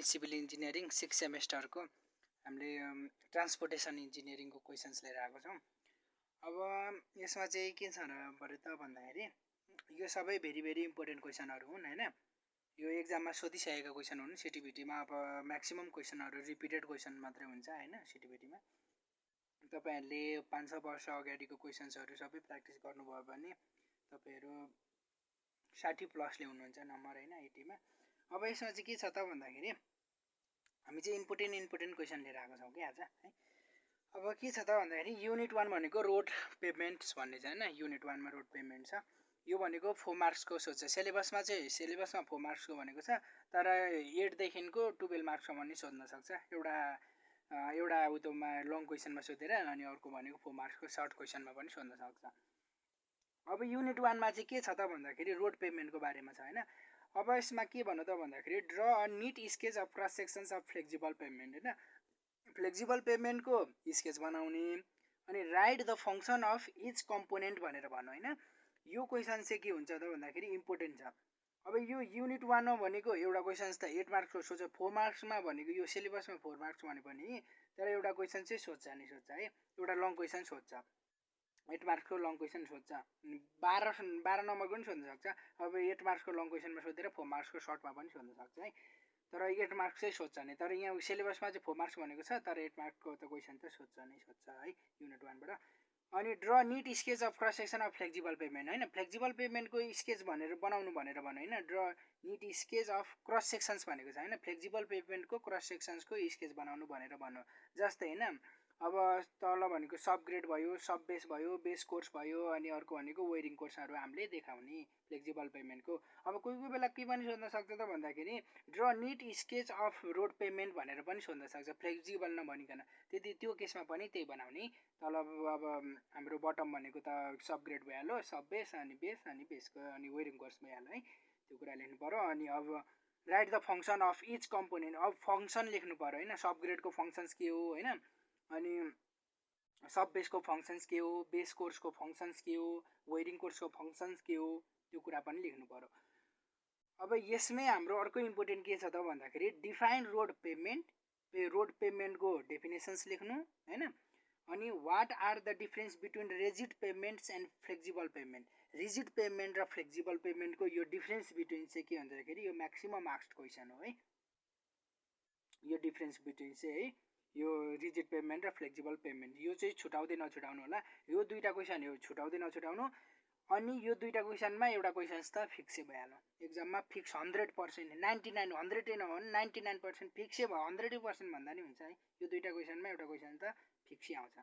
Civil engineering 6 सेमेस्टरको हामीले transportation इन्जिनियरिङको questions लिएर आएको छौँ। अब यसमा चाहिँ के छ त भन्दाखेरि यो सबै भेरी इम्पोर्टेन्ट क्वेसनहरू हुन् हैन। यो एक्जाममा सोधिसकेका क्वेसन हुन्। सिटिभिटीमा अब म्याक्सिमम क्वेसनहरू रिपिटेड क्वेसन मात्रै हुन्छ हैन। सिटिभिटीमा तपाईहरुले 500 वर्ष अगाडिको क्वेसन्सहरू सबै प्र्याक्टिस गर्नुभयो भने तपाईहरु 60 प्लसले हुनुहुन्छ नम्बर हैन 80 मा। अब यसमा चाहिँ के छ त भन्दाखेरि हामी चाहिँ इम्पोर्टेन्ट क्वेसन लिएर आएको छौँ के आज है। अब के छ त भन्दाखेरि युनिट 1 भनेको रोड पेभमेन्ट्स भन्ने छ हैन। युनिट 1 मा रोड पेभमेन्ट छ। यो भनेको 4 मार्क्सको सोध्छ। सिलेबसमा 4 मार्क्सको भनेको छ, तर 8 देखिको 12 मार्क्ससम्म पनि सोध्न सक्छ। एउटा उतोमा लङ क्वेसनमा सोधेर अनि अर्को भनेको 4 मार्क्सको सर्ट क्वेसनमा पनि सोध्न सक्छ। अब युनिट 1 मा चाहिँ के छ त भन्दाखेरि रोड पेभमेन्टको बारेमा छ हैन। अब यसमा के भन्नु त भन्दाखेरि draw a neat sketch of cross sections of flexible pavement हैन। फ्लेक्सिबल पेभमेन्टको स्केच बनाउने अनि right the function of each component भनेर भन्नु हैन। यो क्वेसन चाहिँ के हुन्छ त भन्दाखेरि इम्पोर्टेन्ट छ। अब यो युनिट 1 मा भनेको एउटा क्वेसन त 8 मार्क्सको सोध्छ। 4 मार्क्समा भनेको यो सिलेबसमा 4 मार्क्स भने पनि तर एउटा क्वेसन चाहिँ सोध्छ है। एउटा लङ क्वेसन सोध्छ। 8 मार्क्सको लङ क्वेसन सोध्छ। 12 नम्बरको पनि सोध्न सक्छ। अब 8 मार्क्सको लङ क्वेसनमा सोधेर 4 मार्क्सको सर्टमा पनि सोध्न सक्छ है। तर 8 मार्क्स चाहिँ सोध्छ नि। तर यहाँ सिलेबसमा चाहिँ 4 मार्क्स भनेको छ, तर 8 मार्क्सको त क्वेसन त सोध्छ है युनिट 1 बाट। अनि draw NEET sketch of cross section of flexible pavement हैन। फ्लेक्सिबल पेभमेन्टको स्केच भनेर बनाउनु भनेर भन्नु हैन। Draw NEET sketch of cross sections भनेको छ हैन। फ्लेक्सिबल पेभमेन्टको क्रस सेक्सन्सको स्केच बनाउनु भनेर भन्नु। जस्तै हैन अब तल भनेको सब ग्रेड भयो, सब बेस भयो, बेस कोर्स भयो, अनि अर्को भनेको वेयरिङ कोर्सहरू हामीले देखाउने फ्लेक्सिबल पेभमेन्टको। अब कोही बेला के पनि सोध्न सक्छ त भन्दाखेरि draw NEET sketch off road pavement भनेर पनि सोध्न सक्छ, फ्लेक्सिबल नभनिकन। त्यो केसमा पनि त्यही बनाउने। तल अब हाम्रो बटम भनेको त सब ग्रेड भइहाल्यो, सब बेस अनि बेसको अनि वेयरिङ कोर्स भइहाल्यो है। त्यो कुरा लेख्नु पर्यो। अनि अब right the function of each component, अब फंक्सन लेख्नु पर्यो हैन। सब ग्रेडको फंक्सन्स के हो हैन, अनि सब बेसको फंक्सन्स के हो, बेस कोर्सको फंक्सन्स के हो, वेयरिङ कोर्सको फंक्सन्स के हो, त्यो कुरा पनि लेख्नु पर्यो। अब यसमै हाम्रो अर्को इम्पोर्टेन्ट के छ त भन्दाखेरि डिफाइन रोड पेभमेन्ट, रोड पेभमेन्टको डेफिनेसन्स लेख्नु हैन। अनि what are the difference between rigid pavements and flexible pavement. Rigid pavement र फ्लेक्सिबल पेभमेन्टको यो डिफरेन्स बिट्विन चाहिँ के भन्दाखेरि यो म्याक्सिमम मार्क्स क्वेसन हो है। यो डिफरेन्स बिट्विन चाहिँ है यो रिजिड पेभमेन्ट र फ्लेक्सिबल पेभमेन्ट, यो चाहिँ छुटाउँदै नछुटाउनु होला। यो दुईटा क्वेसन यो छुटाउँदै नछुटाउनु। अनि यो दुईटा क्वेसनमा एउटा क्वेसन्स त फिक्सै भइहाल्यो एक्जाममा। फिक्स 100%, 99 100 नभने 99% फिक्सै भयो। 100% भन्दा नि हुन्छ है। यो दुईटा क्वेसनमा एउटा क्वेसन त फिक्सै आउँछ।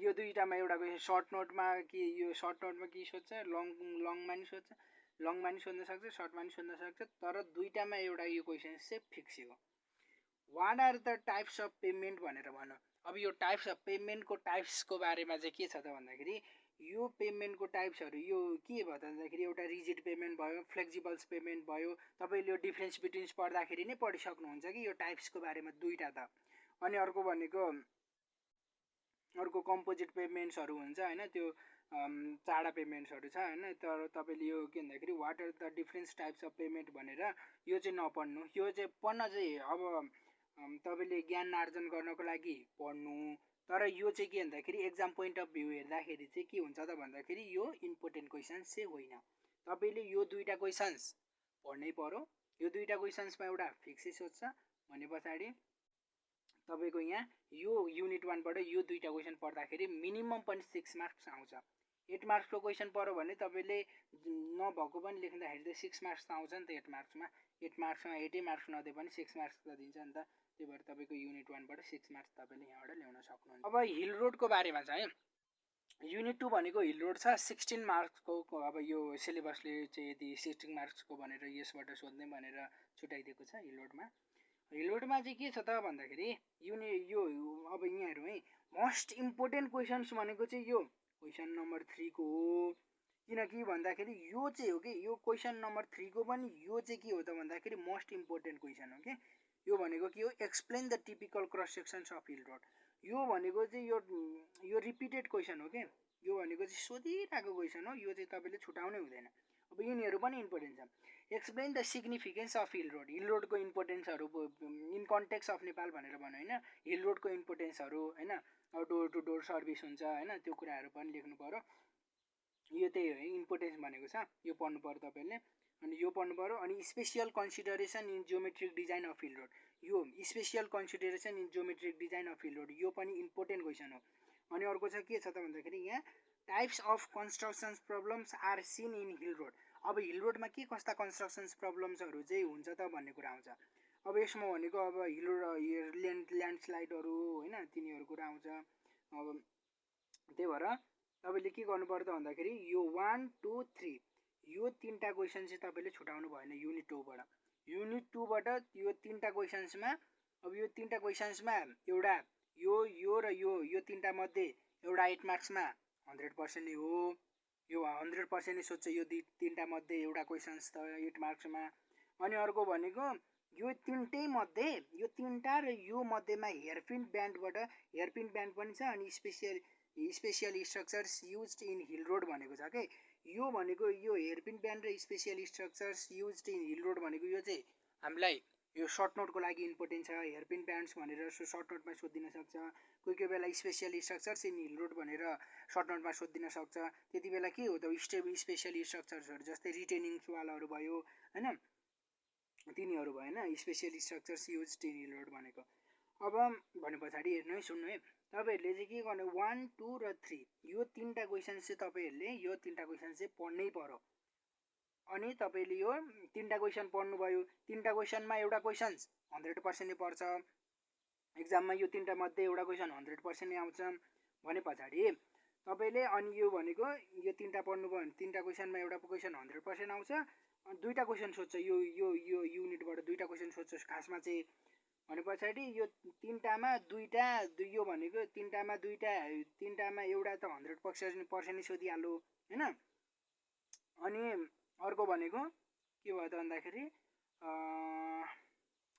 यो दुईटामा एउटा क्वेसन सर्ट नोटमा कि यो सर्ट नोटमा के सोध्छ, लङमा नि सोध्छ, लङमा नि सोध्न सक्छ, सर्टमा नि सोध्न सक्छ। तर दुईटामा एउटा यो क्वेसन चाहिँ फिक्सै हो। What are the types of pavement भनेर भन्नु। अब यो टाइप्स अफ पेभमेन्टको टाइप्सको बारेमा चाहिँ के छ त भन्दाखेरि यो पेभमेन्टको टाइप्सहरू यो के भयो त भन्दाखेरि एउटा रिजिड पेभमेन्ट भयो, फ्लेक्सिबल्स पेभमेन्ट भयो। तपाईँले यो डिफरेन्स बिट्विन्स पढ्दाखेरि नै पढिसक्नुहुन्छ कि यो टाइप्सको बारेमा दुईटा त। अनि अर्को भनेको अर्को कम्पोजिट पेभमेन्ट्सहरू हुन्छ हैन। त्यो चाडा पेभमेन्ट्सहरू छ हैन। तर तपाईँले यो के भन्दाखेरि what are the difference types of pavement भनेर यो चाहिँ नपढ्नु। यो चाहिँ पढ्न चाहिँ अब तपाईँले ज्ञान आर्जन गर्नको लागि पढ्नु। तर यो चाहिँ के भन्दाखेरि एक्जाम पोइन्ट अफ भ्यू हेर्दाखेरि चाहिँ के हुन्छ त भन्दाखेरि यो इम्पोर्टेन्ट क्वेसन्स चाहिँ होइन। तपाईँले यो दुईटा क्वेसन्स पढ्नै पर्यो। यो दुईटा क्वेसन्समा एउटा फिक्सै सोध्छ भने पछाडि तपाईँको यहाँ यो युनिट 1 बाट यो दुईटा क्वेसन पढ्दाखेरि मिनिमम पनि 6 मार्क्स आउँछ। 8 मार्क्सको क्वेसन पढ्यो भने तपाईँले नभएको पनि लेख्दाखेरि त 6 मार्क्स त आउँछ नि त 8 मार्क्समा। 8 मार्क्समा 8 मार्क्स नदिए पनि 6 मार्क्स त दिन्छ नि त। त्यही भएर तपाईँको युनिट 1 बाट 6 मार्क्स तपाईँले यहाँबाट ल्याउन सक्नुहुन्छ। अब हिल रोडको बारेमा छ है। युनिट 2 भनेको हिल रोड छ 16 मार्क्सको। अब यो सिलेबसले चाहिँ यदि 16 मार्क्सको भनेर यसबाट सोध्ने भनेर छुटाइदिएको छ हिल रोडमा। हिल रोडमा चाहिँ के छ त भन्दाखेरि यो अब यहाँ हेरौँ है। मोस्ट इम्पोर्टेन्ट क्वेसन्स भनेको चाहिँ यो क्वेसन नम्बर 3 को हो। किनकि भन्दाखेरि यो चाहिँ हो कि यो क्वेसन नम्बर 3 को पनि यो चाहिँ के हो त भन्दाखेरि मोस्ट इम्पोर्टेन्ट क्वेसन हो कि। यो भनेको के हो, explain the typical cross sections of hill road. यो भनेको चाहिँ यो रिपिटेड क्वेसन हो कि। यो भनेको चाहिँ सोधिरहेको क्वेसन हो। यो चाहिँ तपाईँले छुटाउनै हुँदैन। अब यिनीहरू पनि इम्पोर्टेन्ट छ। Explain the significance of hill road, hill रोडको इम्पोर्टेन्सहरू इन कन्टेक्स्ट अफ नेपाल भनेर भन्यो होइन, हिल रोडको इम्पोर्टेन्सहरू होइन, अब डोर टु डोर सर्भिस हुन्छ होइन, त्यो कुराहरू पनि लेख्नु पऱ्यो। यो त्यही हो इम्पोर्टेन्स भनेको छ, यो पढ्नु पऱ्यो तपाईँले। अनि यो पढ्नु पऱ्यो। अनि special consideration in geometric design of hill road, यो special consideration in geometric design of hill road यो पनि इम्पोर्टेन्ट क्वेसन हो। अनि अर्को चाहिँ के छ त भन्दाखेरि यहाँ types of constructions problems are seen in hill road, अब हिल रोडमा के कस्ता कन्स्ट्रक्सन्स प्रब्लम्सहरू चाहिँ हुन्छ त भन्ने कुरा आउँछ। अब यसमा भनेको अब हिल रोड ल्यान्डस्लाइडहरू होइन तिनीहरू कुरा आउँछ। अब त्यही भएर तपाईँले के गर्नु पर्यो त भन्दाखेरि यो 1 2 3 यो 3टा क्वेसन चाहिँ तपाईँले छुटाउनु भएन युनिट 2बाट। युनिट 2बाट यो 3टा क्वेसन्समा, अब यो 3टा क्वेसन्समा एउटा यो र यो 3टा मध्ये एउटा 8 मार्क्समा 100% नै हो, यो 100% नै सोध्छ यो 3टा मध्ये एउटा क्वेसन्स त 8 मार्क्समा। अनि अर्को भनेको यो 3टै मध्ये यो 3टा र यो मध्येमा हेयरपिन ब्यान्ड पनि छ। अनि special structures used in hill road भनेको छ के, यो भनेको यो हेयरपिन ब्यान्ड र special structures used in hill road भनेको यो चाहिँ हामीलाई यो सर्ट नोटको लागि इम्पोर्टेन्ट छ। हेयरपिन ब्यान्ड्स भनेर सर्ट नोटमा सोधिन सक्छ, कोही बेला special structures in hill road भनेर सर्ट नोटमा सोधिन सक्छ। त्यति बेला के हो त स्पेसियल स्ट्रक्चर्सहरू जस्तै रिटेनिङ वालहरू भयो होइन, तिनीहरू भएन special structures used in hill road भनेको। अब भने पछाडि हेर्नु है, सुन्नु है, तपाईँहरूले चाहिँ के गर्नु 1 2 र 3 यो 3टा क्वेसन चाहिँ तपाईँहरूले यो 3टा क्वेसन चाहिँ पढ्नै पर्यो। अनि तपाईँले यो 3टा क्वेसन पढ्नुभयो, 3टा क्वेसनमा एउटा क्वेसन 100% नै पर्छ एक्जाममा, यो 3टा मध्ये एउटा क्वेसन 100% नै आउँछ भने पछाडि तपाईँले अनि यो भनेको यो 3टा पढ्नुभयो भने 3टा क्वेसनमा एउटा क्वेसन 100% आउँछ। अनि 2टा क्वेसन सोध्छ यो यो यो युनिटबाट 2टा क्वेसन सोध्छ खासमा चाहिँ भने पछाडि यो 3टामा 2टा यो भनेको 3टामा 2टा 3टामा एउटा त 100% नै सोधिहाल्यो होइन। अनि अर्को भनेको के भयो त भन्दाखेरि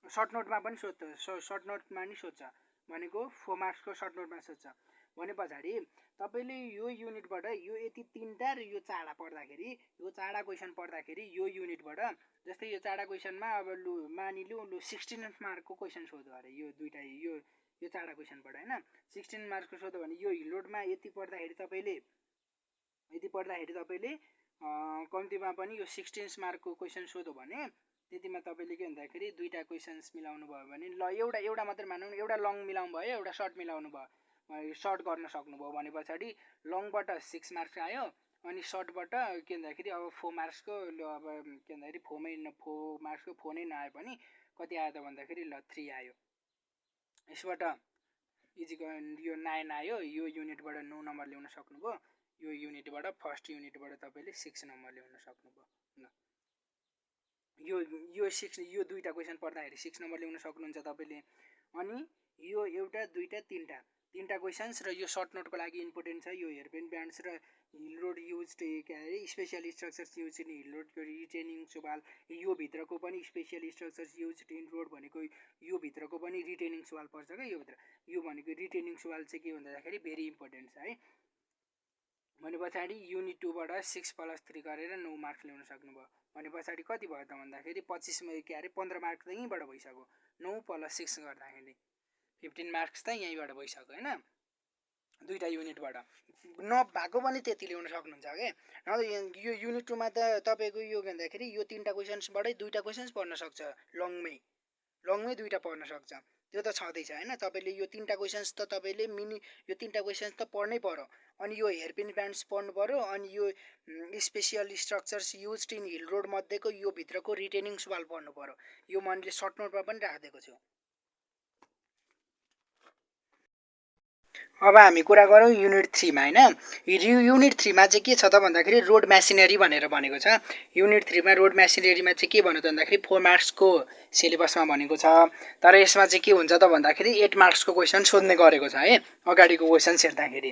सर्ट नोटमा पनि सोध्छ, सर्ट नोटमा नि सोध्छ भनेको 4 मार्क्सको सर्ट नोटमा सोध्छ भने पछाडि तपाईँले यो युनिटबाट यो यति 3टा र यो 4टा पढ्दाखेरि यो 4टा क्वेसन पढ्दाखेरि यो युनिटबाट जस्तै यो 4टा क्वेसनमा अब लु मानिलिउँ लु 16 मार्कको क्वेसन सोध्यो अरे यो 2टा यो 4टा क्वेसनबाट होइन 16 मार्क्सको सोध्यो भने यो हिल रोडमा यति पढ्दाखेरि तपाईँले कम्तीमा पनि यो 16 मार्कको क्वेसन सोध्यो भने त्यतिमा तपाईँले के भन्दाखेरि 2टा क्वेसन्स मिलाउनु भयो भने ल एउटा मात्रै मानौँ, एउटा लङ मिलाउनु भयो एउटा सर्ट मिलाउनु भयो, सर्ट गर्न सक्नुभयो भने पछाडि लङबाट 6 मार्क्स आयो अनि सर्टबाट के भन्दाखेरि अब 4 मार्क्सको अब के भन्दाखेरि 4 मार्क्सको 4 नै नआए पनि कति आयो त भन्दाखेरि ल 3 आयो। यसबाट यो 9 आयो, यो युनिटबाट 9 नम्बर ल्याउन सक्नुभयो, यो युनिटबाट फर्स्ट युनिटबाट तपाईँले 6 नम्बर ल्याउन सक्नुभयो ल। यो 6 यो 2टा क्वेसन पढ्दाखेरि 6 नम्बर ल्याउन सक्नुहुन्छ तपाईँले। अनि यो एउटा 2टा 3टा क्वेसन्स र यो सर्ट नोटको लागि इम्पोर्टेन्ट छ यो हेयरपिन ब्यान्ड्स र हिल रोड युज्ड के अरे special structures use in hill रोडको रिटेनिङ सुवाल, यो भित्रको पनि special structures used in road भनेको यो भित्रको पनि रिटेनिङ सुवाल पर्छ क्या, यो भित्र यो भनेको रिटेनिङ सुवाल चाहिँ के भन्दाखेरि भेरी इम्पोर्टेन्ट छ है। भने पछाडि युनिट 2बाट 6 + 3 गरेर 9 मार्क्स ल्याउन सक्नुभयो भने पछाडि कति भयो त भन्दाखेरि 25 के अरे 15 मार्क्स त यहीँबाट भइसक्यो, 9 + 6 गर्दाखेरि 15 मार्क्स त यहीँबाट भइसक्यो होइन 2टा युनिटबाट। नभएको पनि त्यति ल्याउन सक्नुहुन्छ क्या। यो युनिट 2मा त तपाईँको यो भन्दाखेरि यो 3टा क्वेसन्सबाटै 2टा क्वेसन्स पढ्न सक्छ, लङमै 2टा पढ्न सक्छ, त्यो त छँदैछ होइन। तपाईँले यो 3टा क्वेसन्स त तपाईँले यो 3टा क्वेसन्स त पढ्नै पर्यो। अनि यो हेयरपिन ब्यान्ड्स पढ्नु पर्यो, अनि यो special structures used in hill road मध्येको यो भित्रको रिटेनिङ सुवाल पढ्नु पर्यो, यो मैले सर्ट नोटमा पनि राखिदिएको छु। अब हामी कुरा गरौँ युनिट 3मा होइन। युनिट 3मा चाहिँ के छ त भन्दाखेरि रोड मेसिनरी भनेर भनेको छ। युनिट 3मा रोड मेसिनरीमा चाहिँ के भन्नु त भन्दाखेरि 4 मार्क्सको सिलेबसमा भनेको छ, तर यसमा चाहिँ के हुन्छ त भन्दाखेरि 8 मार्क्सको क्वेसन सोध्ने गरेको छ है अगाडिको क्वेसन्स हेर्दाखेरि।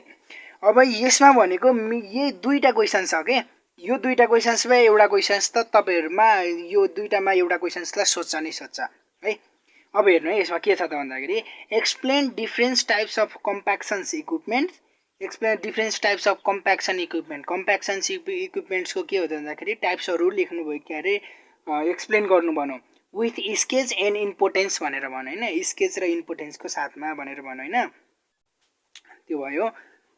अब यसमा भनेको यही 2टा क्वेसन छ के, यो 2टा क्वेसन्समा एउटा क्वेसन्स त तपाईँहरूमा यो 2टामा एउटा क्वेसन्सलाई सोध्छ नै सोध्छ है। अब हेर्नु है यसमा के छ त भन्दाखेरि explain different types of compactions equipment, explain different types of compaction equipment. Compactions इक्विपमेन्ट्सको के हो त भन्दाखेरि टाइप्सहरू लेख्नुभयो के अरे एक्सप्लेन गर्नु भनौँ विथ स्केच एन्ड इम्पोर्टेन्स भनेर भनौँ होइन, स्केच र इम्पोर्टेन्सको साथमा भनेर भनौँ होइन, त्यो भयो।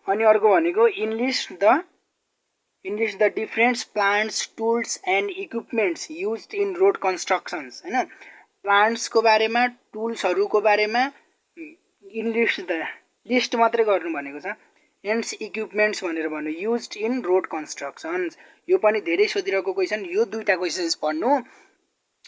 अनि अर्को भनेको enlist the different plants tools and equipments used in road constructions होइन, प्लान्ट्सको बारेमा टुल्सहरूको बारेमा लिस्ट मात्रै गर्नु भनेको छ। एन्ड इक्विपमेन्ट्स भनेर भन्नु युज्ड इन रोड कन्स्ट्रक्सन्स, यो पनि धेरै सोधिरहेको क्वेसन। यो दुईवटा क्वेसन्स पढ्नु,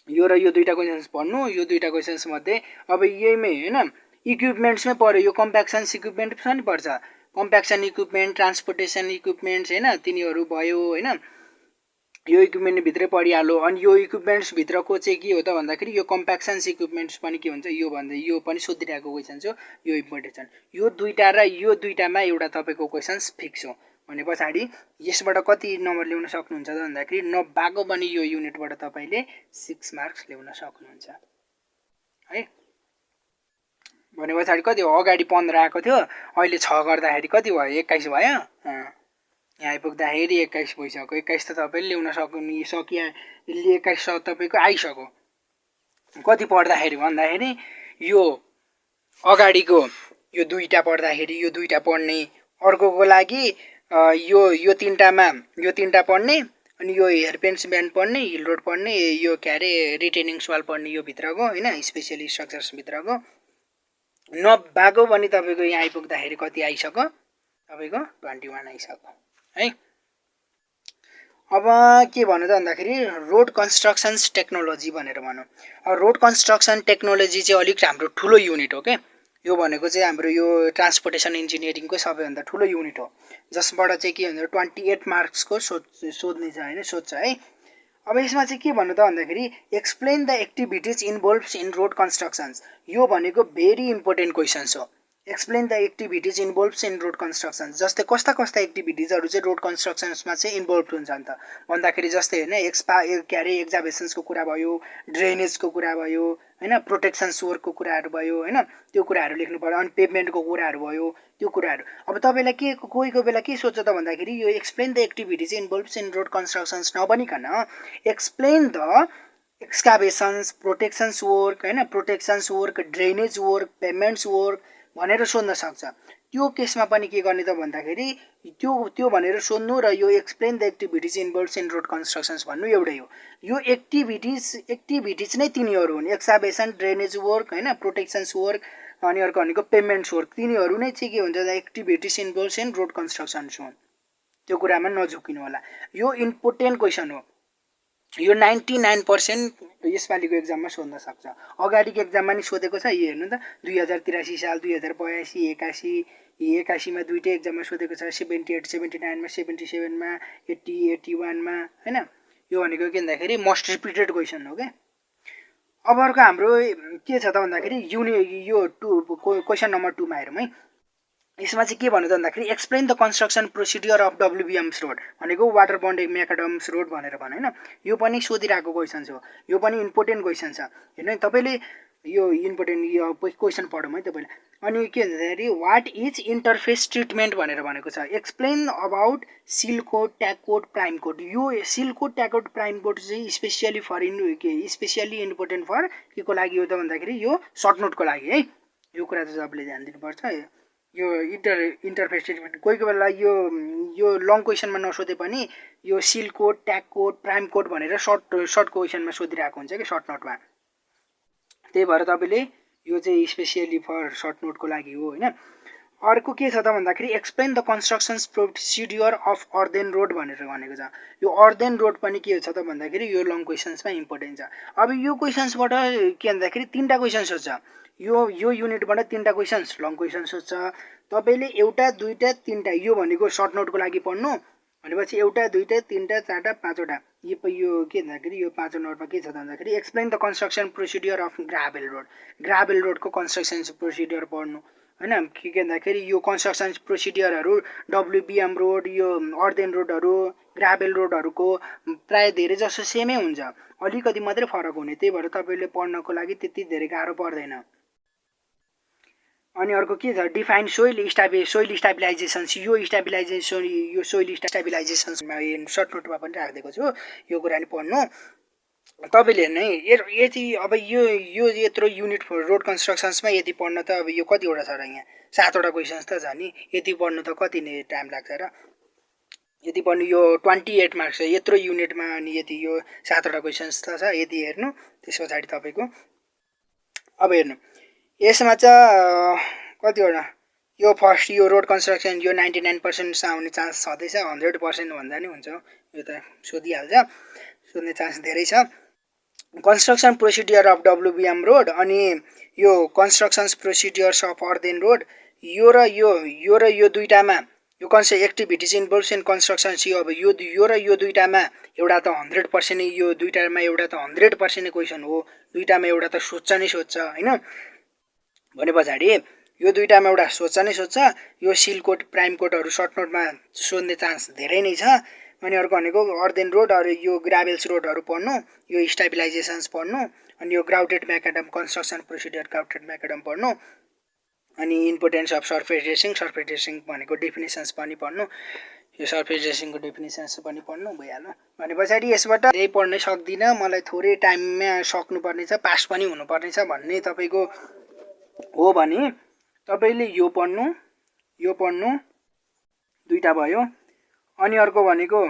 यो र यो दुईवटा क्वेसन्स पढ्नु। यो दुईवटा क्वेसन्स मध्ये अब यहीमै होइन इक्विपमेन्ट्समै पऱ्यो, यो कम्प्याक्सन इक्विपमेन्ट पनि पर्छ, कम्प्याक्सन इक्विपमेन्ट, ट्रान्सपोर्टेसन इक्विपमेन्ट्स होइन, तिनीहरू भयो होइन, यो इक्विपमेन्टभित्रै परिहाल्यो। अनि यो इक्विपमेन्ट्सभित्रको चाहिँ के हो त भन्दाखेरि यो कम्प्याक्सन्स इक्विपमेन्ट्स पनि के हुन्छ, यो भन्दा यो पनि सोधिरहेको क्वेसन हो, यो इम्पोर्टेन्ट छन्। यो दुईवटा र यो दुईवटामा एउटा तपाईँको क्वेसन्स फिक्स हो भने पछाडि यसबाट कति नम्बर ल्याउन सक्नुहुन्छ त भन्दाखेरि नभएको पनि यो युनिटबाट तपाईँले 6 मार्क्स ल्याउन सक्नुहुन्छ है। भने पछाडि कति हो, अगाडि 15 आएको थियो, अहिले 6 गर्दाखेरि कति भयो, 21 भयो। यहाँ आइपुग्दाखेरि 21 भइसक्यो। 21 त तपाईँले ल्याउन सकिया 21 तपाईँको आइसक्यो। कति पढ्दाखेरि भन्दाखेरि यो अगाडिको यो दुईवटा पढ्दाखेरि यो दुईवटा पढ्ने, अर्कोको लागि यो तिनवटा पढ्ने, अनि यो हेयरपेन्स ब्यान्ड पढ्ने, हिल रोड पढ्ने, यो के अरे रिटेनिङ वाल पढ्ने, यो भित्रको होइन स्पेसियल स्ट्रक्चर्सभित्रको नभएको पनि तपाईँको यहाँ आइपुग्दाखेरि कति आइसक्यो, तपाईँको 21 आइसक्यो है। अब के भन्नु त भन्दाखेरि रोड कन्स्ट्रक्सन्स टेक्नोलोजी भनेर भनौँ। अब रोड कन्स्ट्रक्सन टेक्नोलोजी चाहिँ अलिक हाम्रो ठुलो युनिट हो के, यो भनेको चाहिँ हाम्रो यो ट्रान्सपोर्टेसन इन्जिनियरिङको सबैभन्दा ठुलो युनिट हो, जसबाट चाहिँ के भन्छ 28 मार्क्सको सोध्ने छ होइन, सोध्छ है। अब यसमा चाहिँ के भन्नु त भन्दाखेरि explain the activities involves in road constructions, यो भनेको भेरी इम्पोर्टेन्ट क्वेसन्स हो। Explain the activities involves in road construction, जस्तै कस्ता कस्ता एक्टिभिटिजहरू चाहिँ रोड कन्स्ट्रक्सन्समा चाहिँ इन्भल्भ हुन्छ त भन्दाखेरि जस्तै होइन के अरे एक्जाभेसन्सको कुरा भयो, ड्रेनेजको कुरा भयो होइन, प्रोटेक्सन्स वर्कको कुराहरू भयो होइन, त्यो कुराहरू लेख्नु पर्यो। अनि पेभमेन्टको कुराहरू भयो, त्यो कुराहरू। अब तपाईँलाई के कोही बेला के सोध्छ त भन्दाखेरि यो explain the activities involves in road constructions नभनिकन explain the excavations, protections work होइन, protections work, drainage work, pavements work भनेर सोध्न सक्छ। त्यो केसमा पनि के गर्ने त भन्दाखेरि त्यो भनेर सोध्नु र यो explain the activities involves in road constructions भन्नु एउटै हो। यो एक्टिभिटिज नै तिनीहरू हुन्, एक्सकाभेसन, ड्रेनेज वर्क होइन, प्रोटेक्सन्स वर्क, अनि अर्को भनेको पेभमेन्ट्स वर्क, तिनीहरू नै चाहिँ के हुन्छ activities involves in road constructions हुन्। त्यो कुरामा नझुकिनु होला, यो इम्पोर्टेन्ट क्वेसन हो। यो 99% यसपालिको एक्जाममा सोध्न सक्छ। अगाडिको एक्जाममा नि सोधेको छ, यो हेर्नु त 2083 साल, 2082, 81मा दुईटै एक्जाममा सोधेको छ, 78, 79मा, 77मा, 80, 81मा होइन। यो भनेको के भन्दाखेरि मोस्ट रिपिटेड क्वेसन हो क्या। अब अर्को हाम्रो के छ त भन्दाखेरि यो क्वेसन नम्बर 2 मा हेरौँ है। यसमा चाहिँ के भन्नु त भन्दाखेरि explain the construction procedure of WBMS road भनेको वाटर बन्ड म्याकाडम्स रोड भनेर भन होइन। यो पनि सोधिरहेको क्वेसन हो, यो पनि इम्पोर्टेन्ट क्वेसन छ हेर्नु। तपाईँले यो इम्पोर्टेन्ट यो क्वेसन पढौँ है तपाईँले। अनि के भन्छ भन्दाखेरि वाट इज इन्टरफेस ट्रिटमेन्ट भनेर भनेको छ। Explain about seal coat, tack coat, prime coat. यो seal coat, tack coat, prime coat चाहिँ स्पेसियली इम्पोर्टेन्ट फर के को लागि हो त भन्दाखेरि यो सर्ट नोटको लागि है। यो कुरा चाहिँ तपाईँले ध्यान दिनुपर्छ। यो इन्टरफेस ट्रिटमेन्ट कोही बेला यो लङ क्वेसनमा नसोधे पनि यो seal coat, tack coat, prime coat भनेर सर्ट क्वेसनमा सोधिरहेको हुन्छ कि सर्ट नोटमा। त्यही भएर तपाईँले यो चाहिँ स्पेसियली फर सर्ट नोटको लागि हो होइन। अर्को के छ त भन्दाखेरि explain the constructions procedure of earthen road भनेर भनेको छ। यो अर्देन रोड पनि के छ त भन्दाखेरि यो लङ क्वेसन्समा इम्पोर्टेन्ट छ। अब यो क्वेसन्सबाट के भन्दाखेरि 3टा क्वेसन सोध्छ। यो युनिटबाट 3टा क्वेसन्स लङ क्वेसन सोध्छ। तपाईँले एउटा, दुईटा, 3टा यो भनेको सर्ट नोटको लागि पढ्नु भनेपछि एउटा, दुईटा, 3टा, 4टा, 5वटा यो के भन्दाखेरि यो 5 नम्बरमा के छ त भन्दाखेरि explain the construction procedure of gravel road. Gravel रोडको कन्स्ट्रक्सन प्रोसिड्युर पढ्नु होइन। के भन्दाखेरि यो कन्स्ट्रक्सन प्रोसिड्युरहरू WBM रोड, यो अर्देन रोडहरू, ग्राभेल रोडहरूको प्राय धेरै जसो सेमै हुन्छ, अलिकति मात्रै फरक हुने। त्यही भएर तपाईँले पढ्नको लागि त्यति धेरै गाह्रो पर्दैन। अनि अर्को के छ डिफाइन सोइल स्टेबिलाइजेसन्स। यो सोइल स्टेबिलाइजेसन्समा सर्ट नोटमा पनि राखिदिएको छु, यो कुरा नि पढ्नु। तपाईँले हेर्नु है यति अब यो यत्रो युनिट रोड कन्स्ट्रक्सन्समा यति पढ्न त अब यो कतिवटा छ र यहाँ 7वटा क्वेसन्स त छ नि यति पढ्नु त कति नै टाइम लाग्छ र यति पढ्नु यो 28 मार्क्स छ यत्रो युनिटमा अनि यति यो 7वटा क्वेसन्स त छ यति हेर्नु त्यस पछाडि तपाईँको अब हेर्नु यसमा चाहिँ कतिवटा यो फर्स्ट यो रोड कन्स्ट्रक्सन यो 99% आउने चान्स छँदैछ 100% भन्दा नि हुन्छ यो त सोधिहाल्छ सोध्ने चान्स धेरै छ कन्स्ट्रक्सन प्रोसिडियर अफ डब्लुबिएम रोड अनि यो कन्स्ट्रक्सन्स प्रोसिडियर्स अफ अर्देन रोड यो र यो दुईटामा यो एक्टिभिटिज इन्भल्भ्स इन कन्स्ट्रक्सन अब यो र यो दुईटामा एउटा त 100% यो दुईटामा एउटा त 100% क्वेसन हो दुईटामा एउटा त सोध्छ नै सोध्छ हैन भने पछाडि यो दुईटामा एउटा सोध्छ नै सोध्छ यो सिल कोड प्राइम कोडहरू सर्ट नोटमा सोध्ने चान्स धेरै नै छ अनि अर्को भनेको अर्देन रोड अरू यो ग्राभेल्स रोडहरू पढ्नु यो स्टेबिलाइजेसन्स पढ्नु अनि यो ग्राउटेड म्याकाडम कन्स्ट्रक्सन प्रोसिडियर ग्राउटेड म्याकाडम पढ्नु अनि इम्पोर्टेन्स अफ सर्फेस ड्रेसिङ भनेको डेफिनेसन्स पनि पढ्नु यो सर्फेस ड्रेसिङको डेफिनेसन्स पनि पढ्नु भइहाल्यो भने पछाडि यसबाट धेरै पढ्नै सक्दिनँ मलाई थोरै टाइममा सक्नुपर्ने छ पास पनि हुनुपर्ने छ भन्ने तपाईँको हो भने तपाईँले यो पढ्नु दुईटा भयो अनि अर्को भनेको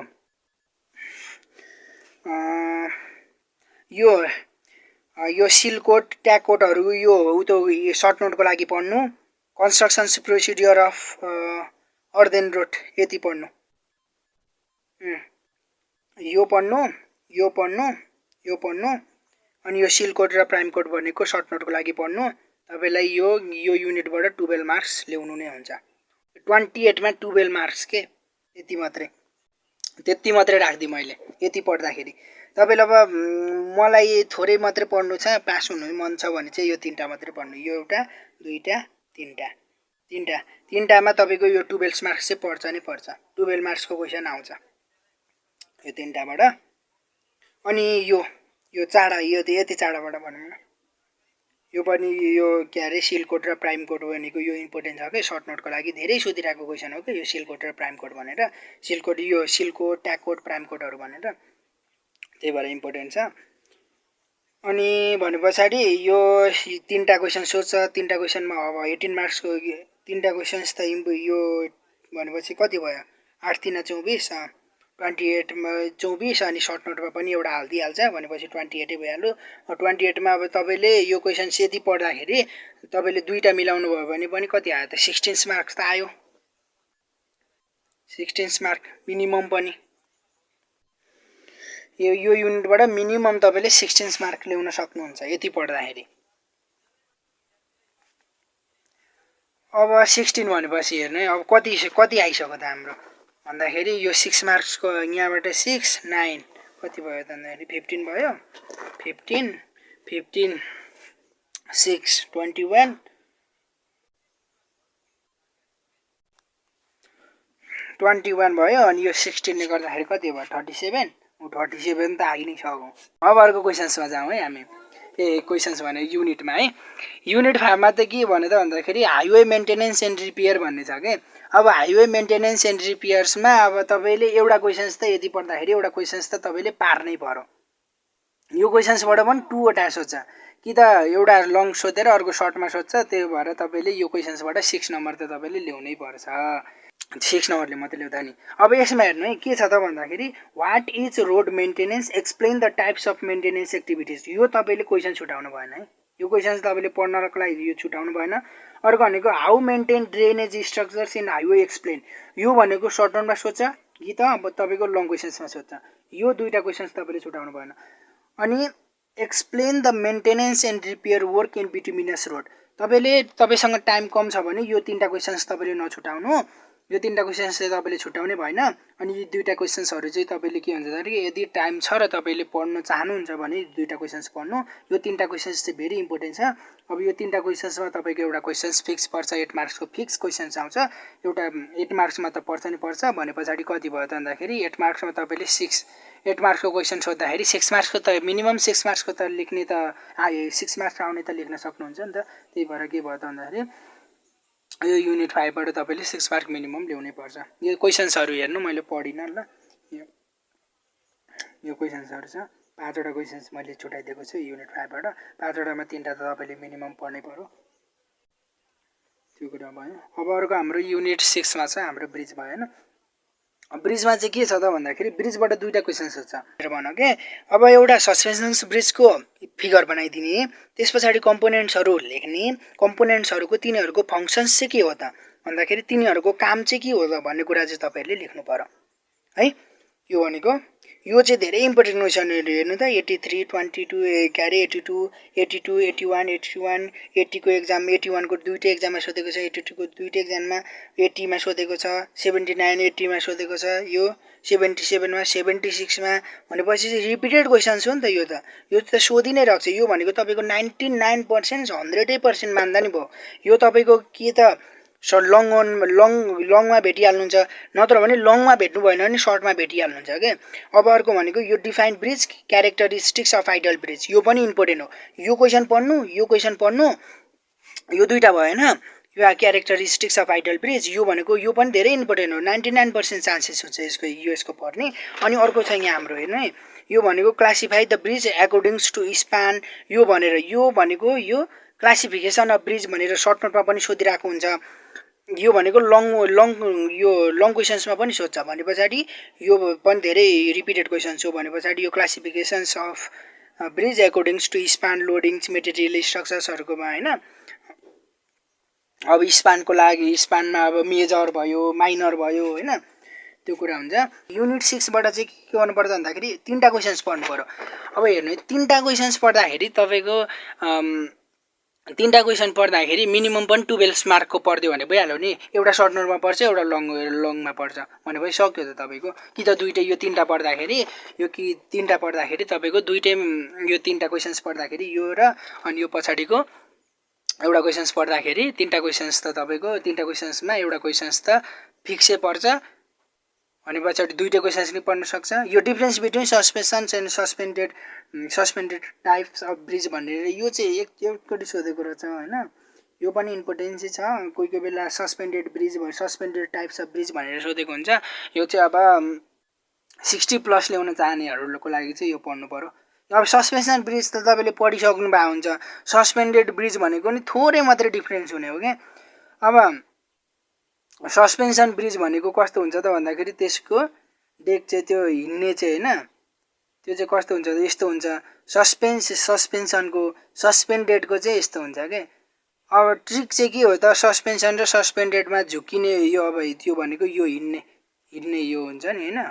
यो सिल कोड ट्याग कोडहरू यो उतो सर्ट नोटको लागि पढ्नु constructions procedure of earthen road यति पढ्नु यो पढ्नु अनि यो सिल कोड र प्राइम कोड भनेको सर्ट नोटको लागि पढ्नु तपाईलाई यो युनिटबाट 12 मार्क्स ल्याउनु नै हुन्छ 28 मा 12 मार्क्स के त्यति मात्रै राख्दिएँ मैले यति पढ्दाखेरि तपाईलाई अब मलाई थोरै मात्रै पढ्नु छ पास हुनु मन छ भने चाहिँ यो तीनटा मात्रै पढ्नु यो एउटा दुईटा तीनटामा तपाईको यो 12 मार्क्स चाहिँ पर्छ नै पर्छ 12 मार्क्सको क्वेशन आउँछ यो तीनटाबाट अनि यो चाडा यो यति चाडाबाट भनौँ न यो पनि यो के अरे सिल कोड र प्राइम कोड भनेको यो इम्पोर्टेन्ट छ के सर्ट नोटको लागि धेरै सोधिरहेको क्वेशन हो के यो सिल कोड र प्राइम कोड भनेर सिल कोड ट्याग कोड प्राइम कोडहरू भनेर त्यही भएर इम्पोर्टेन्ट छ अनि भने पछाडि यो तीनटा क्वेशन सोध्छ तीनटा क्वेशनमा अब 18 मार्क्सको तीनटा क्वेशन्स त यो भनेपछि कति भयो 8 3 24 28 मा 24 अनि सर्ट नोटमा पनि एउटा हाल्दिहाल्छ भनेपछि 28 भइहाल्यो 28 मा अब तपाईले यो क्वेशन यति पढ्दाखेरि तपाईले दुईटा मिलाउनु भयो भने पनि कति आयो त 16 मार्क्स त आयो 16 मार्क मिनिमम पनि यो युनिटबाट मिनिमम तपाईले 16 मार्क ल्याउन सक्नुहुन्छ यति पढ्दाखेरि अब 16 भनेपछि हेर्नु अब कति आइसक्यो त हाम्रो भन्दाखेरि यो 6 मार्क्सको यहाँबाट 6 9 कति भयो त भन्दाखेरि 15 भयो 15 6 21 भयो अनि यो 16 ले गर्दाखेरि कति भयो 37 त आइ नै सक्यो अब अर्को क्वेशन्समा जाउँ है हामी क्वेशन्स भने युनिटमा है युनिट 5 मा त के भने त भन्दाखेरि हाइवे मेन्टेनेन्स एन्ड रिपेयर भन्ने छ के अब हाइवे मेन्टेनेन्स एन्ड रिपेयर्समा अब तपाईले एउटा क्वेशन्स त यदि पढ्दाखेरि एउटा क्वेशन्स त तपाईले पार्नै पर्यो यो क्वेशन्सबाट पनि 2 वटा सोध्छ कि त एउटा लङ सोधेर अर्को सर्टमा सोध्छ त्यही भएर तपाईले यो क्वेशन्सबाट 6 नम्बर त तपाईले ल्याउनै पर्छ 6 नम्बरले मात्रै ल्याउँदा नि अब यसमा हेर्नु है के छ त भन्दाखेरि what is road maintenance explain the types of maintenance activities यो तपाईले क्वेशन छुटाउनु भएन है यो क्वेशन्स तपाईले पढ्नको लागि यो छुटाउनु भएन अर्को भनेको how maintain drainage structures in highway explain यो भनेको सर्ट नोटमा सोध्छ कि त अब तपाईको लङ क्वेशन्समा सोध्छ यो दुईटा क्वेशन्स तपाईले छुटाउनु भएन अनि explain the maintenance and repair work in bituminous road तपाईसँग टाइम कम छ भने यो तीनटा क्वेशन्स तपाईले नछुटाउनु यो तीनटा क्वेशन्स चाहिँ तपाईले छुटाउनै भएन अनि यो दुईटा क्वेशन्सहरु चाहिँ तपाईले के भन्छ भने यदि टाइम छ र तपाईले पढ्न चाहनुहुन्छ भने दुईटा क्वेशन्स पढ्नु यो तीनटा क्वेशन्स चाहिँ भेरी इम्पोर्टेन्ट छ अब यो तीनटा क्वेशन्समा तपाईको एउटा क्वेशन्स फिक्स पर्छ 8 मार्क्सको फिक्स क्वेशन्स आउँछ एउटा 8 मार्क्समा त पर्छ नि पर्छ भने पछाडी कति भयो त भन्दाखेरि 8 मार्क्समा तपाईले 8 मार्क्सको क्वेशन सोध्दाखेरि 6 मार्क्सको त मिनिमम 6 मार्क्सको त लेख्ने त 6 मार्क्स आउने त लेख्न सक्नुहुन्छ नि त त्यही भएर के भयो त भन्दाखेरि यो युनिट 5 बाट तपाईले 6 मार्क मिनिमम ल्याउनै पर्छ यो क्वेशन्सहरु हेर्नु मैले पढिन ल यो क्वेशन्सहरु छ 5वटा क्वेसन्स मैले छुटाइदिएको छु युनिट 5 बाट 5वटामा 3टा त तपाईले मिनिमम पढ्नै पर्यो त्यो कुरा भयो अब अर्को हाम्रो युनिट 6 मा छ हाम्रो ब्रिज भयो हैन ब्रिजमा चाहिँ के छ त भन्दाखेरि ब्रिजबाट दुईटा क्वेसन्स हुन्छ भनौं के अब एउटा सस्पेन्सन ब्रिजको फिगर बनाइदिने त्यसपछि कम्पोनेन्ट्सहरु लेख्ने कम्पोनेन्ट्सहरुको तिनीहरुको फंक्सन्स चाहिँ के हो त भन्दाखेरि तिनीहरुको काम चाहिँ के हो त भन्ने कुरा चाहिँ तपाईहरुले लेख्नु पर्यो है यो भनेको यो चाहिँ धेरै इम्पोर्टेन्ट क्वेसन हेर्नु त 83 22 क्यारे 82 82 81 81 80 को एक्जाम 81 को दुईटै एक्जाममा सोधेको छ 82 को दुईटै एक्जाममा 80 मा सोधेको छ 79 80 मा सोधेको छ यो 77 मा 76 मा भनेपछि रिपिटेड क्वेसन्स हो नि त यो त सोधि नै राख्छ यो भनेको तपाईको 99% 100% मान्दा नि भयो यो तपाईको के त लङमा भेटिहाल्नुहुन्छ नत्र भने लङमा भेट्नु भएन भने सर्टमा भेटिहाल्नुहुन्छ के अब अर्को भनेको यो define bridge characteristics of ideal bridge यो पनि इम्पोर्टेन्ट हो यो क्वेशन पढ्नु यो दुईटा भयो हैन यो क्यारेक्टरिस्टिक्स अफ आइडल ब्रिज यो भनेको यो पनि धेरै इम्पोर्टेन्ट हो 99% चान्सेस हुन्छ यसको पढ्ने अनि अर्को छ यहाँ हाम्रो हेर्नु है यो भनेको classify the bridge accordings to span यो भनेर यो भनेको यो क्लासिफिकेसन अफ ब्रिज भनेर सर्ट नोटमा पनि सोधिराको हुन्छ यो भनेको लङ क्वेशन्समा पनि सोध्छ भनेपछि यो पनि धेरै रिपिटेड क्वेशन्स हो भनेपछि यो classifications of bridge accordings to span loadings material स्ट्रक्चर्सहरुकोमा हैन अब स्पानको लागि स्पानमा अब मेजर भयो माइनर भयो हैन त्यो कुरा हुन्छ युनिट 6 बाट चाहिँ के गर्नु पर्छ भन्दाखेरि तीनटा क्वेशन्स पढ्नु पर्यो अब हेर्नु तीनटा क्वेशन्स पढ्दाखेरि तपाईको तीनटा क्वेशन पढ्दाखेरि मिनिमम पनि 12 मार्कको पढ्दियो भने भइहाल्यो नि एउटा सर्ट नोटमा पढ्छ एउटा लङमा पढ्छ भनेपछि सक्यो त तपाईको कि त दुईटै यो तीनटा पढ्दाखेरि यो कि तीनटा पढ्दाखेरि तपाईको दुईटै यो तीनटा क्वेशन्स पढ्दाखेरि यो र अनि यो पछाडीको एउटा क्वेशन्स पढ्दाखेरि तीनटा क्वेशन्स त तपाईको तीनटा क्वेशन्समा एउटा क्वेशन्स त फिक्सै पर्छ अनि पछाडी दुईटा क्वेशन्स नि पढ्न सक्छ यो difference between suspension and suspended types of bridge भनेर यो चाहिँ एकचोटी सोधेको रहेछ हैन यो पनि इम्पोर्टेन्स छ कोही बेला सस्पेन्डेड ब्रिज भयो सस्पेन्डेड टाइप्स अफ ब्रिज भनेर सोधेको हुन्छ यो चाहिँ अब 60 प्लस ल्याउन चाहनेहरुको लागि चाहिँ यो पढ्नु पर्यो अब सस्पेन्सन ब्रिज त तपाईले पढिसक्नु भएको हुन्छ सस्पेन्डेड ब्रिज भनेको नि थोरै मात्रै डिफरेन्स हुने हो के अब सस्पेन्सन ब्रिज भनेको कस्तो हुन्छ त भन्दाखेरि त्यसको डेक चाहिँ त्यो हिन्ने चाहिँ हैन त्यो चाहिँ कस्तो हुन्छ यस्तो हुन्छ सस्पेन्सनको सस्पेन्डेडको चाहिँ यस्तो हुन्छ के अब ट्रिक चाहिँ के हो त सस्पेन्सन र सस्पेन्डेडमा झुकिने यो अब त्यो भनेको यो हिन्ने यो हुन्छ नि हैन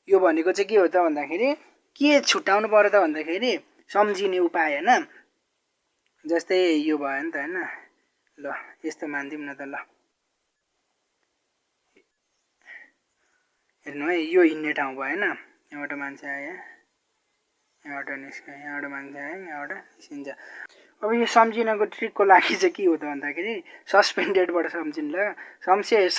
यो भनेको चाहिँ के हो त भन्दाखेरि के छुटाउनु पर्यो त भन्दाखेरि सम्झिने उपाय हैन जस्तै यो भयो नि त हैन ल यस्तो मान्दिम न त ल हेर्नु है यो हिन्ने ठाउँ भयो हैन यहाँबाट मान्छे आयो यहाँबाट निस्क्यो यहाँबाट मान्छे आयो यहाँबाट निस्किन्छ अब यो सम्झिनको ट्रिकको लागि चाहिँ के हो त भन्दाखेरि सस्पेन्डेडबाट सम्झिनु ल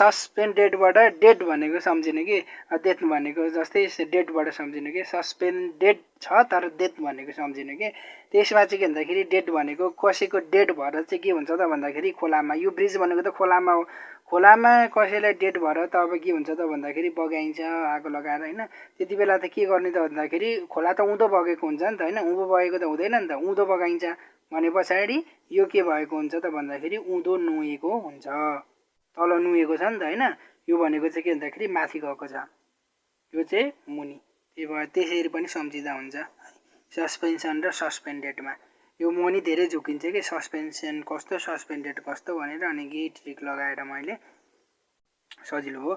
सस्पेन्डेडबाट डेड भनेको सम्झिनु कि डेथ भनेको जस्तै डेडबाट सम्झिनु कि सस्पेन्डेड छ तर डेथ भनेको सम्झिनु कि त्यसमा चाहिँ के भन्दाखेरि डेड भनेको कसैको डेड भएर चाहिँ के हुन्छ त भन्दाखेरि खोलामा यो ब्रिज भनेको त खोलामा हो खोलामा कसैलाई डेड भएर त अब के हुन्छ त भन्दाखेरि बगाइन्छ आगो लगाएर हैन त्यति बेला त के गर्ने त भन्दाखेरि खोला त उँधो बगेको हुन्छ नि त हैन उँभो बगेको त हुँदैन नि त उँधो बगाइन्छ भनेपछि यो के भएको हुन्छ त भन्दाखेरि उँधो नुएको हुन्छ तल नुएको छ नि त हैन यो भनेको चाहिँ के भन्दाखेरि माथि गएको छ यो चाहिँ मुनि त्यही भएर त्यसरी पनि सम्झिदा हुन्छ सस्पेन्सन र सस्पेन्डेडमा यो मुनि धेरै झुकिन्छ के सस्पेन्सन कस्तो सस्पेन्डेड कस्तो भनेर अनि यही ट्रिक लगाएर मैले सजिलो हो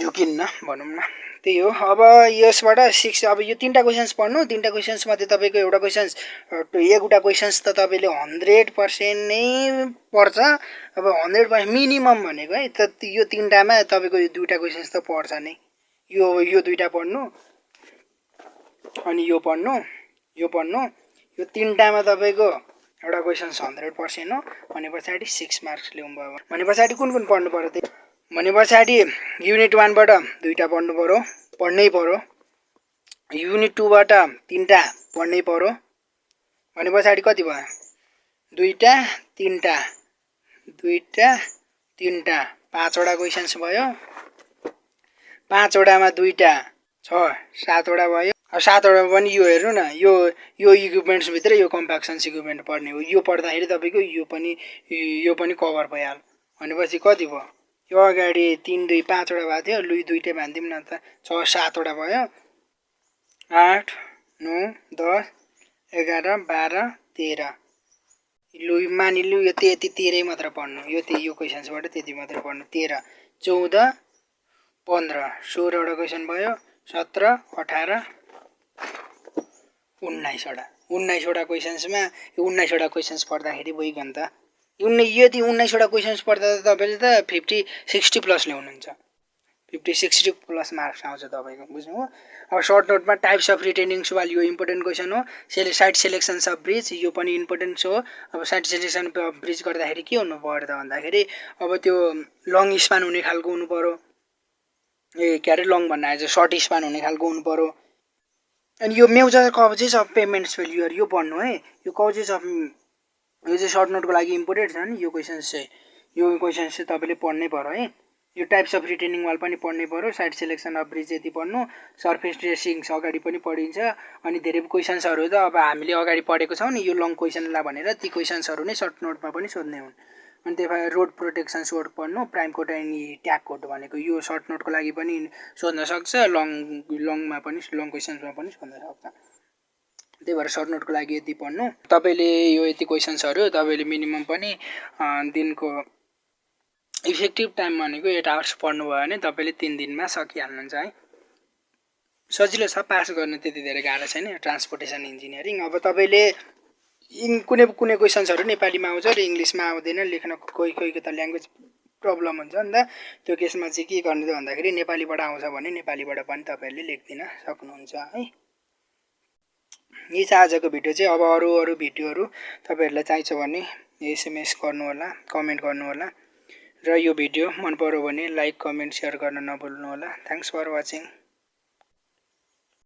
झुकिन्न भनौं न त्यही हो अब यसबाट 6 अब यो तीनटा क्वेशन्स पढ्नु तीनटा क्वेशन्स मध्ये तपाईको एउटा क्वेशन्स एउटा क्वेशन्स त तपाईले 100% नै पर्छ अब 100% मिनिमम भनेको है त यो तीनटामा तपाईको यो दुईटा क्वेशन्स त पर्छ नै यो दुईटा पढ्नु अनि यो पढ्नु यो तीनटामा तपाईको एउटा क्वेशन्स 100% हो भनेपछि 6 मार्क्स ल्याउनु भयो भनेपछि कुन पढ्नु पर्यो त भनेपछि युनिट 1 बाट दुईटा पढ्नु पर्यो पढ्नै पर्यो युनिट 2 बाट तीनटा पढ्नै पर्यो भनेपछि कति भयो दुईटा तीनटा पाँचवटा क्वेशन्स भयो पाँचवटामा दुईटा 6 7वटा भयो अब 7वटा पनि यो हेर्नु न, यो इक्विपमेन्ट्सभित्र यो कम्प्याक्सन्स इक्विपमेन्ट पर्ने हो। यो पढ्दाखेरि तपाईँको यो पनि कभर भइहाल्यो भनेपछि कति भयो? यो अगाडि 3, 2, 5वटा भएको थियो, लु 2टै बाँधिदिउँ न त, 6, 7वटा भयो। 8, 9, 10, 11, 12, 13। लु मानिलु यो यति 13 मात्र पढ्नु, यो क्वेसन्सबाट त्यति मात्र पढ्नु। 13, 14, 15, 16वटा क्वेसन भयो। 17, 18, 19वटा क्वेसन्समा 19वटा क्वेसन्स पढ्दाखेरि भइगयो नि त। यति 19वटा क्वेसन्स पढ्दा त तपाईँले त 50, 60 प्लस ल्याउनुहुन्छ। 50, 60 प्लस मार्क्स आउँछ तपाईँको, बुझ्नुभयो? अब सर्ट नोटमा टाइप्स अफ रिटेनिङ सवाल, यो इम्पोर्टेन्ट क्वेसन हो। साइड सेलेक्सन्स अफ ब्रिज, यो पनि इम्पोर्टेन्ट हो। अब साइड सेलेक्सन अफ ब्रिज गर्दाखेरि के हुनु पर्यो त भन्दाखेरि अब त्यो लङ स्पान हुने खालको हुनु पर्यो। के अरे लङ भन्नु आएछ, सर्ट स्पान हुने खालको हुनु पर्यो। अनि यो major coverage of pavements failure यो पढ्नु है। यो कभरेज अफ यो चाहिँ सर्ट नोटको लागि इम्पोर्टेन्ट छ नि यो क्वेसन्स चाहिँ तपाईँले पढ्नै पर्यो है। यो टाइप्स अफ रिटेनिङ वाल पनि पढ्नै पर्यो। साइड सेलेक्सन अफ ब्रिज यति पढ्नु। सर्फेस ट्रेसिङ्स अगाडि पनि पढिन्छ। अनि धेरै क्वेसन्सहरू त अब हामीले अगाडि पढेको छौँ नि यो लङ क्वेसनलाई भनेर, ती क्वेसन्सहरू नै सर्ट नोटमा पनि सोध्ने हुन्। अनि त्यही भएर रोड प्रोटेक्सन कोड पढ्नु। प्राइम कोड अनि ट्याग कोड भनेको यो सर्ट नोटको लागि पनि सोध्न सक्छ, लङमा पनि लङ क्वेसन्समा पनि सोध्न सक्छ। त्यही भएर सर्ट नोटको लागि यति पढ्नु। तपाईँले यो यति क्वेसन्सहरू तपाईँले मिनिमम पनि दिनको इफेक्टिभ टाइम भनेको 8 आवर्स पढ्नुभयो भने तपाईँले 3 दिनमा सकिहाल्नुहुन्छ है। सजिलो छ, पास गर्न त्यति धेरै गाह्रो छैन ट्रान्सपोर्टेसन इन्जिनियरिङ। अब तपाईँले कुनै क्वेसन्सहरू नेपालीमा आउँछ र इङ्ग्लिसमा आउँदैन लेख्न, कोही त ल्याङ्ग्वेज प्रब्लम हुन्छ नि त। त्यो केसमा चाहिँ के गर्नु त भन्दाखेरि नेपालीबाट आउँछ भने नेपालीबाट पनि तपाईँहरूले लेखिदिन सक्नुहुन्छ है। यही छ आजको भिडियो चाहिँ। अब अरू भिडियोहरू तपाईँहरूलाई चाहिन्छ भने SMS गर्नुहोला, कमेन्ट गर्नुहोला। र यो भिडियो मन पर्यो भने लाइक, कमेन्ट, सेयर गर्न नभुल्नुहोला। Thanks for watching.